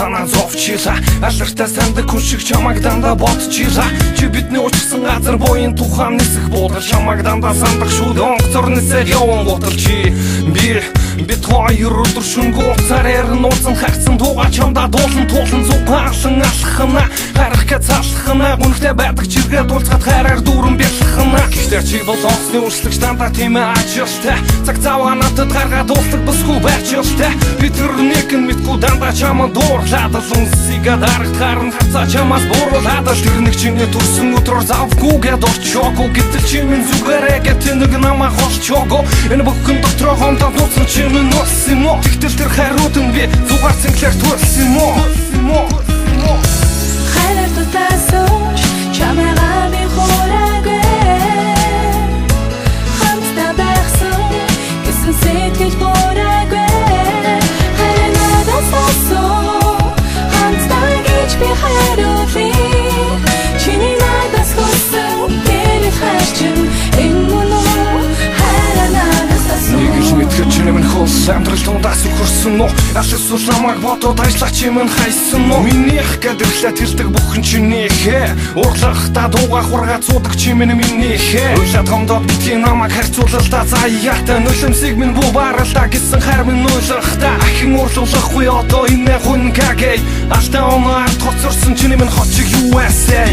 санаа зовчихлаа. Алдартай сандаг хүн шиг чамайг дандаа бодчихлаа. Чи бидний учирсан газар буян тухайн нисэх буудал чамайг дандаа сандах шүү. Онцорносоо явсан гутал чи бид хоёр өдөр шөнгө уцаарээр нууцсан харцсан дууга чамдаа дуулан туулан зугаалсан алхана харах гэж залхана гүнхтэй байдаг чиргээ дуулцахад хайраар дүүрэн бясалхана. Гэхдээ чи бол онцны үрслэгч дандаа тийм ээ ачаалтай. Цаг цаваа надад гаргаад уулдаг басгүй байчаалтай. Бид нэг нь мэдгүй дандаа чамаа дуурлаад сүнсигээ дарагтаар нь хацаа чамаас бууруулаад тэр нэг чиний төрсөн өдрөөр завгүйгээд орчоогүй гэтэл чи минь зүгээрээ гэдэг нэг намайг холчоогүй. Энэ бүхэн дотроо хомдоо нууцсан чи минь нус юм уу? Тэгтэл тэр хайрууд нь би зүгаар цэнгэлэр төрсөн юм уу? Хайраар дутаасууч чамайгаа би хураагүй хамтдаа байхсан гэсэн сэтгэл бураагүй хайр надаас асуу хамтдаа гэж би хайруулъя чиний надаас хүссэн тэр хайрчин энэ мөн үү хайр надаас асуу мэдхэд чи минь хол амтрал тундаас өгөрсөн уу? Ашигсуу намайг бодоод ажиллах чи минь хайсан уу? Минийх гэдэрлээ тэрдэг бүхэн чинийхээ урлагта дуугах ургаад суудаг чи минь минийхээ уйлаад гомдоод битгий намайг харьцуулалтаа заяатай нулимсыг минь бүү баралдаа гэсэн хайр минь уйлахта ахин уурлуулахгүй одоо энэ хүн гагээ алтаа оноо ард хоцорсон чиний минь хот чиг USA